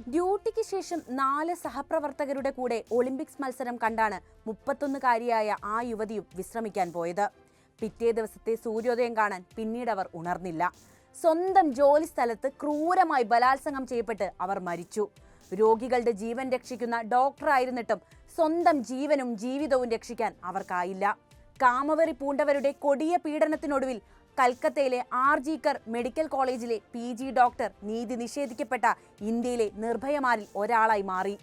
ഡ്യൂട്ടിക്ക് ശേഷം 4 സഹപ്രവർത്തകരുടെ കൂടെ ഒളിമ്പിക്സ് മത്സരം കണ്ടാണ് 31-കാരിയായ ആ യുവതിയും വിശ്രമിക്കാൻ പോയത്. പിറ്റേ ദിവസത്തെ സൂര്യോദയം കാണാൻ പിന്നീട് അവർ ഉണർന്നില്ല. സ്വന്തം ജോലി സ്ഥലത്ത് ക്രൂരമായി ബലാത്സംഗം ചെയ്യപ്പെട്ട് അവർ മരിച്ചു. രോഗികളുടെ ജീവൻ രക്ഷിക്കുന്ന ഡോക്ടറായിരുന്നിട്ടും സ്വന്തം ജീവനും ജീവിതവും രക്ഷിക്കാൻ അവർക്കായില്ല. കാമവെറി പൂണ്ടവരുടെ കൊടിയ പീഡനത്തിനൊടുവിൽ കൽക്കത്തയിലെ ആർജിക്കർ മെഡിക്കൽ കോളേജിലെ PG ഡോക്ടർ നീതി നിഷേധിക്കപ്പെട്ട ഇന്ത്യയിലെ നിർഭയമാരിൽ ഒരാളായി മാറി.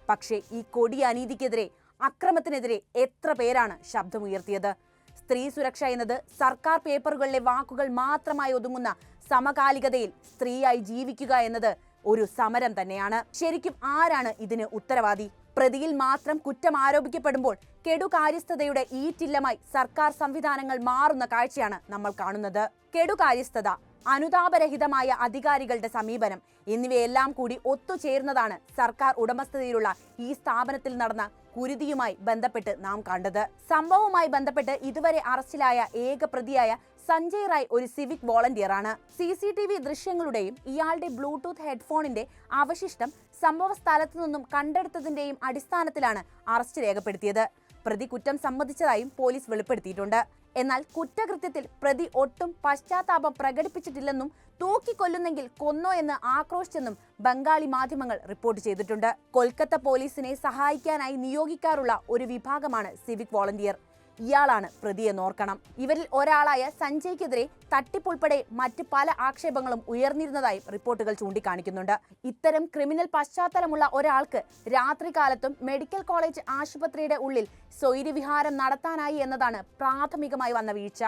പക്ഷേ ഈ കൊടിയ അനീതിക്കെതിരെ, അക്രമത്തിനെതിരെ എത്ര പേരാണ് ശബ്ദമുയർത്തിയത്? സ്ത്രീ സുരക്ഷ എന്നത് സർക്കാർ പേപ്പറുകളിലെ വാക്കുകൾ മാത്രമായി ഒതുങ്ങുന്ന സമകാലികതയിൽ സ്ത്രീയായി ജീവിക്കുക എന്നത് ഒരു സമരം തന്നെയാണ്. ശരിക്കും ആരാണ് ഇതിന് ഉത്തരവാദി? പ്രതിയിൽ മാത്രം കുറ്റം ആരോപിക്കപ്പെടുമ്പോൾ കെടുകാര്യസ്ഥതയുടെ ഈറ്റില്ലമായി സർക്കാർ സംവിധാനങ്ങൾ മാറുന്ന കാഴ്ചയാണ് നമ്മൾ കാണുന്നത്. കെടുകാര്യസ്ഥത, അനുതാപരഹിതമായ അധികാരികളുടെ സമീപനം എന്നിവയെല്ലാം കൂടി ഒത്തുചേർന്നതാണ് സർക്കാർ ഉടമസ്ഥതയിലുള്ള ഈ സ്ഥാപനത്തിൽ നടന്ന കുരുതിയുമായി ബന്ധപ്പെട്ട് നാം കണ്ടത്. സംഭവവുമായി ബന്ധപ്പെട്ട് ഇതുവരെ അറസ്റ്റിലായ ഏക പ്രതിയായ സഞ്ജയ് റായ് ഒരു സിവിക് വോളണ്ടിയറാണ്. CCTV ദൃശ്യങ്ങളുടെയും ഇയാളുടെ ബ്ലൂടൂത്ത് ഹെഡ്ഫോണിന്റെ അവശിഷ്ടം സംഭവ സ്ഥലത്തു നിന്നും കണ്ടെടുത്തതിന്റെയും അടിസ്ഥാനത്തിലാണ് അറസ്റ്റ് രേഖപ്പെടുത്തിയത്. പ്രതി കുറ്റം സമ്മതിച്ചതായും പോലീസ് വെളിപ്പെടുത്തിയിട്ടുണ്ട്. എന്നാൽ കുറ്റകൃത്യത്തിൽ പ്രതി ഒട്ടും പശ്ചാത്താപം പ്രകടിപ്പിച്ചിട്ടില്ലെന്നും തൂക്കിക്കൊല്ലുന്നെങ്കിൽ കൊന്നോ എന്ന് ആക്രോശിച്ചെന്നും ബംഗാളി മാധ്യമങ്ങൾ റിപ്പോർട്ട് ചെയ്തിട്ടുണ്ട്. കൊൽക്കത്ത പോലീസിനെ സഹായിക്കാനായി നിയോഗിക്കാറുള്ള ഒരു വിഭാഗമാണ് സിവിക് വോളണ്ടിയർ. ഇയാളാണ് പ്രതിയെന്നോർക്കണം. ഇവരിൽ ഒരാളായ സഞ്ജയ്ക്കെതിരെ തട്ടിപ്പുൾപ്പെടെ മറ്റ് പല ആക്ഷേപങ്ങളും ഉയർന്നിരുന്നതായും റിപ്പോർട്ടുകൾ ചൂണ്ടിക്കാണിക്കുന്നുണ്ട്. ഇത്തരം ക്രിമിനൽ പശ്ചാത്തലമുള്ള ഒരാൾക്ക് രാത്രികാലത്തും മെഡിക്കൽ കോളേജ് ആശുപത്രിയുടെ ഉള്ളിൽ സ്വൈര്യവിഹാരം നടത്താനായി എന്നതാണ് പ്രാഥമികമായി വന്ന വീഴ്ച.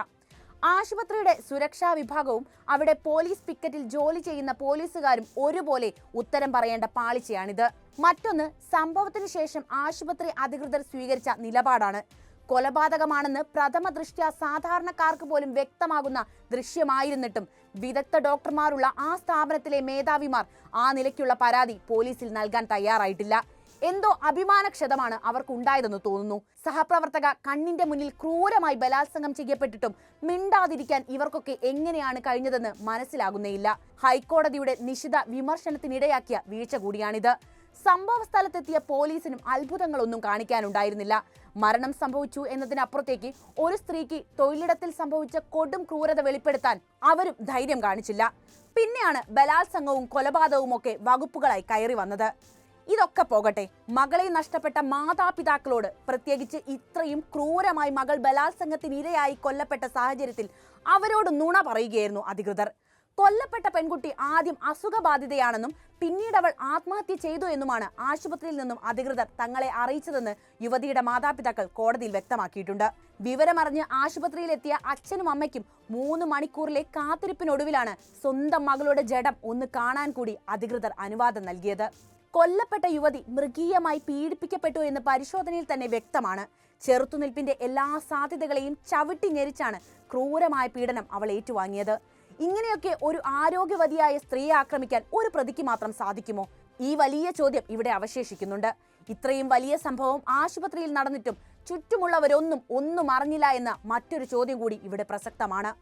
ആശുപത്രിയുടെ സുരക്ഷാ വിഭാഗവും അവിടെ പോലീസ് പിക്കറ്റിൽ ജോലി ചെയ്യുന്ന പോലീസുകാരും ഒരുപോലെ ഉത്തരം പറയേണ്ട പാളിച്ചയാണിത്. മറ്റൊന്ന്, സംഭവത്തിന് ശേഷം ആശുപത്രി അധികൃതർ സ്വീകരിച്ച നിലപാടാണ്. കൊലപാതകമാണെന്ന് പ്രഥമ ദൃഷ്ട്യാ സാധാരണക്കാർക്ക് പോലും വ്യക്തമാകുന്ന ദൃശ്യമായിരുന്നിട്ടും വിദഗ്ധ ഡോക്ടർമാരുള്ള ആ സ്ഥാപനത്തിലെ മേധാവിമാർ ആ നിലയ്ക്കുള്ള പരാതി പോലീസിൽ നൽകാൻ തയ്യാറായിട്ടില്ല. എന്തോ അഭിമാനക്ഷതമാണ് അവർക്കുണ്ടായതെന്ന് തോന്നുന്നു. സഹപ്രവർത്തക കണ്ണിന്റെ മുന്നിൽ ക്രൂരമായി ബലാത്സംഗം ചെയ്യപ്പെട്ടിട്ടും മിണ്ടാതിരിക്കാൻ ഇവർക്കൊക്കെ എങ്ങനെയാണ് കഴിഞ്ഞതെന്ന് മനസ്സിലാകുന്നേയില്ല. ഹൈക്കോടതിയുടെ നിശിത വിമർശനത്തിനിടയാക്കിയ വീഴ്ച കൂടിയാണിത്. സംഭവ സ്ഥലത്തെത്തിയ പോലീസിനും അത്ഭുതങ്ങളൊന്നും കാണിക്കാനുണ്ടായിരുന്നില്ല. മരണം സംഭവിച്ചു എന്നതിനപ്പുറത്തേക്ക് ഒരു സ്ത്രീക്ക് തൊഴിലിടത്തിൽ സംഭവിച്ച കൊടും ക്രൂരത വെളിപ്പെടുത്താൻ അവരും ധൈര്യം കാണിച്ചില്ല. പിന്നെയാണ് ബലാത്സംഗവും കൊലപാതകവും ഒക്കെ വകുപ്പുകളായി കയറി വന്നത്. ഇതൊക്കെ പോകട്ടെ, മകളെ നഷ്ടപ്പെട്ട മാതാപിതാക്കളോട്, പ്രത്യേകിച്ച് ഇത്രയും ക്രൂരമായി മകൾ ബലാത്സംഗത്തിനിരയായി കൊല്ലപ്പെട്ട സാഹചര്യത്തിൽ അവരോട് നുണ പറയുകയായിരുന്നു അധികൃതർ. കൊല്ലപ്പെട്ട പെൺകുട്ടി ആദ്യം അസുഖബാധിതയാണെന്നും പിന്നീട് അവൾ ആത്മഹത്യ ചെയ്തു എന്നുമാണ് ആശുപത്രിയിൽ നിന്നും അധികൃതർ തങ്ങളെ അറിയിച്ചതെന്ന് യുവതിയുടെ മാതാപിതാക്കൾ കോടതിയിൽ വ്യക്തമാക്കിയിട്ടുണ്ട്. വിവരമറിഞ്ഞ് ആശുപത്രിയിലെത്തിയ അച്ഛനും അമ്മയ്ക്കും 3 മണിക്കൂറിലെ കാത്തിരിപ്പിനൊടുവിലാണ് സ്വന്തം മകളുടെ ജഡം ഒന്ന് കാണാൻ കൂടി അധികൃതർ അനുവാദം നൽകിയത്. കൊല്ലപ്പെട്ട യുവതി മൃഗീയമായി പീഡിപ്പിക്കപ്പെട്ടു എന്ന് പരിശോധനയിൽ തന്നെ വ്യക്തമാണ്. ചെറുത്തുനിൽപ്പിന്റെ എല്ലാ സാധ്യതകളെയും ചവിട്ടി ഞെരിച്ചാണ് ക്രൂരമായ പീഡനം അവൾ ഏറ്റുവാങ്ങിയത്. ഇങ്ങനെയൊക്കെ ഒരു ആരോഗ്യവതിയായ സ്ത്രീയെ ആക്രമിക്കാൻ ഒരു പ്രതിക്ക് മാത്രം സാധിക്കുമോ? ഈ വലിയ ചോദ്യം ഇവിടെ അവശേഷിക്കുന്നുണ്ട്. ഇത്രയും വലിയ സംഭവം ആശുപത്രിയിൽ നടന്നിട്ടും ചുറ്റുമുള്ളവരൊന്നും അറിഞ്ഞില്ല എന്ന മറ്റൊരു ചോദ്യം കൂടി ഇവിടെ പ്രസക്തമാണ്.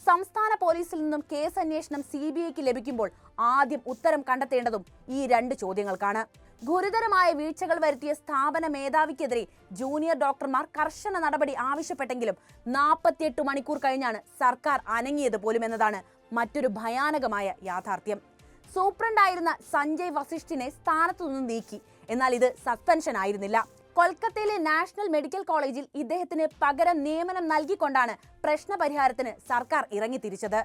സംസ്ഥാന പോലീസിൽ നിന്നും കേസ് അന്വേഷണം CBIക്ക് ലഭിക്കുമ്പോൾ ആദ്യം ഉത്തരം കണ്ടെത്തേണ്ടതും ഈ 2 ചോദ്യങ്ങൾക്കാണ്. ഗുരുതരമായ വീഴ്ചകൾ വരുത്തിയ സ്ഥാപന മേധാവിക്കെതിരെ ജൂനിയർ ഡോക്ടർമാർ കർശന നടപടി ആവശ്യപ്പെട്ടെങ്കിലും 48 മണിക്കൂർ കഴിഞ്ഞാണ് സർക്കാർ അനങ്ങിയത് പോലും എന്നതാണ് മറ്റൊരു ഭയാനകമായ യാഥാർത്ഥ്യം. സൂപ്രണ്ടായിരുന്ന സഞ്ജയ് വസിഷ്ഠിനെ സ്ഥാനത്തു നിന്നും നീക്കി. എന്നാൽ ഇത് സസ്പെൻഷൻ ആയിരുന്നില്ല. കൊൽക്കത്തയിലെ നാഷണൽ മെഡിക്കൽ കോളേജിൽ ഇദ്ദേഹത്തിന് പകരം നിയമനം നൽകിക്കൊണ്ടാണ് പ്രശ്നപരിഹാരത്തിന് സർക്കാർ ഇറങ്ങിത്തിരിച്ചത്.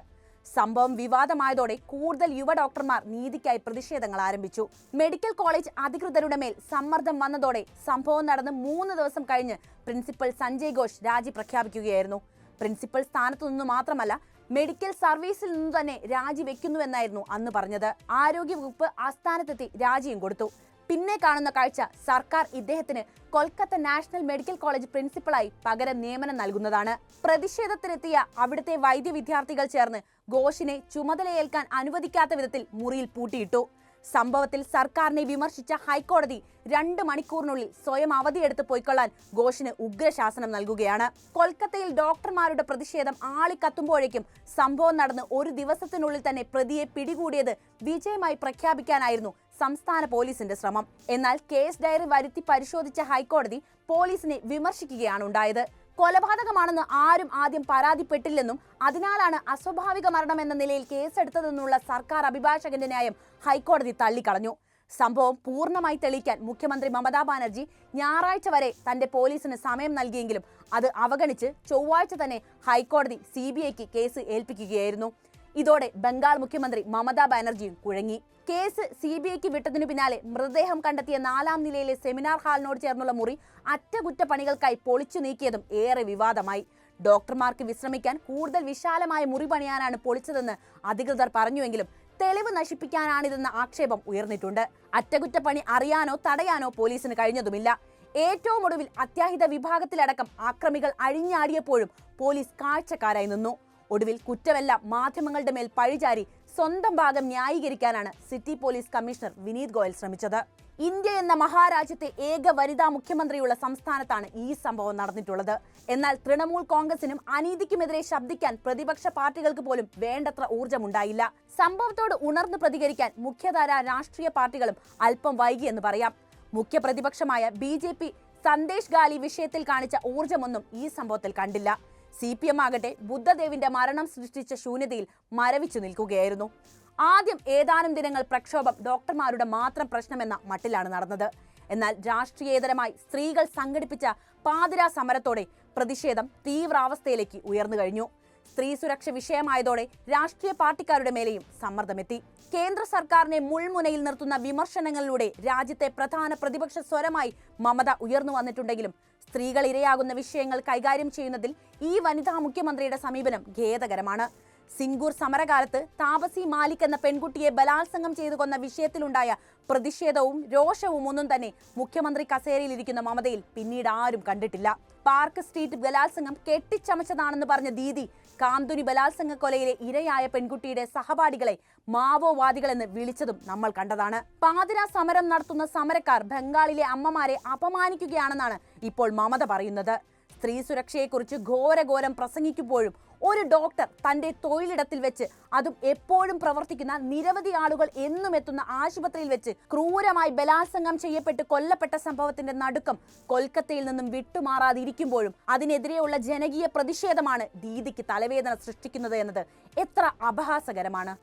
സംഭവം വിവാദമായതോടെ കൂടുതൽ യുവ ഡോക്ടർമാർ നീതിക്കായി പ്രതിഷേധങ്ങൾ ആരംഭിച്ചു. മെഡിക്കൽ കോളേജ് അധികൃതരുടെ മേൽ സമ്മർദ്ദം വന്നതോടെ സംഭവം നടന്ന് 3 ദിവസം കഴിഞ്ഞ് പ്രിൻസിപ്പൽ സഞ്ജയ് ഘോഷ് രാജി പ്രഖ്യാപിക്കുകയായിരുന്നു. പ്രിൻസിപ്പൽ സ്ഥാനത്തു നിന്ന് മാത്രമല്ല, മെഡിക്കൽ സർവീസിൽ നിന്ന് തന്നെ രാജിവെക്കുന്നുവെന്നായിരുന്നു അന്ന് പറഞ്ഞത്. ആരോഗ്യവകുപ്പ് ആസ്ഥാനത്തെത്തി രാജിയും കൊടുത്തു. പിന്നെ കാണുന്ന കാഴ്ച സർക്കാർ ഇദ്ദേഹത്തിന് കൊൽക്കത്ത നാഷണൽ മെഡിക്കൽ കോളേജ് പ്രിൻസിപ്പളായി പകരം നിയമനം നൽകുന്നതാണ്. പ്രതിഷേധത്തിനെത്തിയ അവിടുത്തെ വൈദ്യ വിദ്യാർത്ഥികൾ ചേർന്ന് ഘോഷിനെ ചുമതലയേൽക്കാൻ അനുവദിക്കാത്ത വിധത്തിൽ മുറിയിൽ പൂട്ടിയിട്ടു. സംഭവത്തിൽ സർക്കാരിനെ വിമർശിച്ച ഹൈക്കോടതി 2 മണിക്കൂറിനുള്ളിൽ സ്വയം അവധിയെടുത്ത് പോയിക്കൊള്ളാൻ ഘോഷിന് ഉഗ്രശാസനം നൽകുകയാണ്. കൊൽക്കത്തയിൽ ഡോക്ടർമാരുടെ പ്രതിഷേധം ആളിക്കത്തുമ്പോഴേക്കും സംഭവം നടന്ന് 1 ദിവസത്തിനുള്ളിൽ തന്നെ പ്രതിയെ പിടികൂടിയത് വിജയമായി പ്രഖ്യാപിക്കാനായിരുന്നു സംസ്ഥാന പോലീസിന്റെ ശ്രമം. എന്നാൽ കേസ് ഡയറി വരുത്തി പരിശോധിച്ച ഹൈക്കോടതി പോലീസിനെ വിമർശിക്കുകയാണ് ഉണ്ടായത്. കൊലപാതകമാണെന്ന് ആരും ആദ്യം പരാതിപ്പെട്ടില്ലെന്നും അതിനാലാണ് അസ്വാഭാവിക മരണമെന്ന നിലയിൽ കേസെടുത്തതെന്നുള്ള സർക്കാർ അഭിഭാഷകന്റെ ന്യായം ഹൈക്കോടതി തള്ളിക്കളഞ്ഞു. സംഭവം പൂർണ്ണമായി തെളിയിക്കാൻ മുഖ്യമന്ത്രി മമതാ ബാനർജി ഞായറാഴ്ച വരെ തന്റെ പോലീസിന് സമയം നൽകിയെങ്കിലും അത് അവഗണിച്ച് ചൊവ്വാഴ്ച തന്നെ ഹൈക്കോടതി CBIക്ക് കേസ് ഏൽപ്പിക്കുകയായിരുന്നു. ഇതോടെ ബംഗാൾ മുഖ്യമന്ത്രി മമതാ ബാനർജിയും കുഴങ്ങി. കേസ് CBIക്ക് വിട്ടതിനു പിന്നാലെ മൃതദേഹം കണ്ടെത്തിയ 4ാം നിലയിലെ സെമിനാർ ഹാളിനോട് ചേർന്നുള്ള മുറി അറ്റകുറ്റപ്പണികൾക്കായി പൊളിച്ചു നീക്കിയതും ഏറെ വിവാദമായി. ഡോക്ടർമാർക്ക് വിശ്രമിക്കാൻ കൂടുതൽ വിശാലമായ മുറി പണിയാനാണ് പൊളിച്ചതെന്ന് അധികൃതർ പറഞ്ഞുവെങ്കിലും തെളിവ് നശിപ്പിക്കാനാണിതെന്ന ആക്ഷേപം ഉയർന്നിട്ടുണ്ട്. അറ്റകുറ്റപ്പണി അറിയാനോ തടയാനോ പോലീസിന് കഴിഞ്ഞതുമില്ല. ഏറ്റവും ഒടുവിൽ അത്യാഹിത വിഭാഗത്തിലടക്കം ആക്രമികൾ അഴിഞ്ഞാടിയപ്പോഴും പോലീസ് കാഴ്ചക്കാരായി നിന്നു. ഒടുവിൽ കുറ്റമെല്ലാം മാധ്യമങ്ങളുടെ മേൽ പഴിചാരി സ്വന്തം ഭാഗം ന്യായീകരിക്കാനാണ് city police commissioner Vineeth Goyal ശ്രമിച്ചത്. ഇന്ത്യ എന്ന മഹാരാജ്യത്തെ ഏക വനിതാ മുഖ്യമന്ത്രിയുള്ള സംസ്ഥാനത്താണ് ഈ സംഭവം നടന്നിട്ടുള്ളത്. എന്നാൽ തൃണമൂൽ കോൺഗ്രസിനും അനീതിക്കുമെതിരെ ശബ്ദിക്കാൻ പ്രതിപക്ഷ പാർട്ടികൾക്ക് പോലും വേണ്ടത്ര ഊർജ്ജമുണ്ടായില്ല. സംഭവത്തോട് ഉണർന്നു പ്രതികരിക്കാൻ മുഖ്യധാര രാഷ്ട്രീയ പാർട്ടികളും അല്പം വൈകിയെന്ന് പറയാം. മുഖ്യ പ്രതിപക്ഷമായ BJP സന്ദേശ് ഗാലി വിഷയത്തിൽ കാണിച്ച ഊർജ്ജമൊന്നും ഈ സംഭവത്തിൽ കണ്ടില്ല. CPM ആകട്ടെ ബുദ്ധദേവിന്റെ മരണം സൃഷ്ടിച്ച ശൂന്യതയിൽ മരവിച്ചു നിൽക്കുകയായിരുന്നു. ആദ്യം ഏതാനും ദിനങ്ങൾ പ്രക്ഷോഭം ഡോക്ടർമാരുടെ മാത്രം പ്രശ്നമെന്ന മട്ടിലാണ് നടന്നത്. എന്നാൽ രാഷ്ട്രീയേതരമായി സ്ത്രീകൾ സംഘടിപ്പിച്ച പാതിരാ സമരത്തോടെ പ്രതിഷേധം തീവ്രാവസ്ഥയിലേക്ക് ഉയർന്നു കഴിഞ്ഞു. സ്ത്രീ സുരക്ഷ വിഷയമായതോടെ രാഷ്ട്രീയ പാർട്ടിക്കാരുടെ മേലെയും സമ്മർദ്ദമെത്തി. കേന്ദ്ര സർക്കാരിനെ മുൾമുനയിൽ നിർത്തുന്ന വിമർശനങ്ങളിലൂടെ രാജ്യത്തെ പ്രധാന പ്രതിപക്ഷ സ്വരമായി മമത ഉയർന്നു വന്നിട്ടുണ്ടെങ്കിലും സ്ത്രീകൾ ഇരയാകുന്ന വിഷയങ്ങൾ കൈകാര്യം ചെയ്യുന്നതിൽ ഈ വനിതാ മുഖ്യമന്ത്രിയുടെ സമീപനം ഖേദകരമാണ്. സിംഗൂർ സമരകാലത്ത് താപസി മാലിക് എന്ന പെൺകുട്ടിയെ ബലാത്സംഗം ചെയ്തു കൊന്ന വിഷയത്തിലുണ്ടായ പ്രതിഷേധവും രോഷവും ഒന്നും തന്നെ മുഖ്യമന്ത്രി കസേരയിലിരിക്കുന്ന മമതയിൽ പിന്നീട് ആരും കണ്ടിട്ടില്ല. പാർക്ക് സ്ട്രീറ്റ് ബലാത്സംഗം കെട്ടിച്ചമച്ചതാണെന്ന് പറഞ്ഞ ദീദി കാന്തുനി ബലാത്സംഗ കൊലയിലെ ഇരയായ പെൺകുട്ടിയുടെ സഹപാഠികളെ മാവോവാദികളെന്ന് വിളിച്ചതും നമ്മൾ കണ്ടതാണ്. പാതിരാ സമരം നടത്തുന്ന സമരക്കാർ ബംഗാളിലെ അമ്മമാരെ അപമാനിക്കുകയാണെന്നാണ് ഇപ്പോൾ മമത പറയുന്നത്. സ്ത്രീ സുരക്ഷയെക്കുറിച്ച് ഘോരഘോരം പ്രസംഗിക്കുമ്പോഴും ഒരു ഡോക്ടർ തന്റെ തൊഴിലിടത്തിൽ വെച്ച്, അതും എപ്പോഴും പ്രവർത്തിക്കുന്ന നിരവധി ആളുകൾ എന്നും എത്തുന്ന ആശുപത്രിയിൽ വെച്ച് ക്രൂരമായി ബലാത്സംഗം ചെയ്യപ്പെട്ട് കൊല്ലപ്പെട്ട സംഭവത്തിന്റെ നടുക്കം കൊൽക്കത്തയിൽ നിന്നും വിട്ടുമാറാതിരിക്കുമ്പോഴും അതിനെതിരെയുള്ള ജനകീയ പ്രതിഷേധമാണ് ദീദിക്ക് തലവേദന സൃഷ്ടിക്കുന്നത് എന്നത് എത്ര അപഹാസകരമാണ്.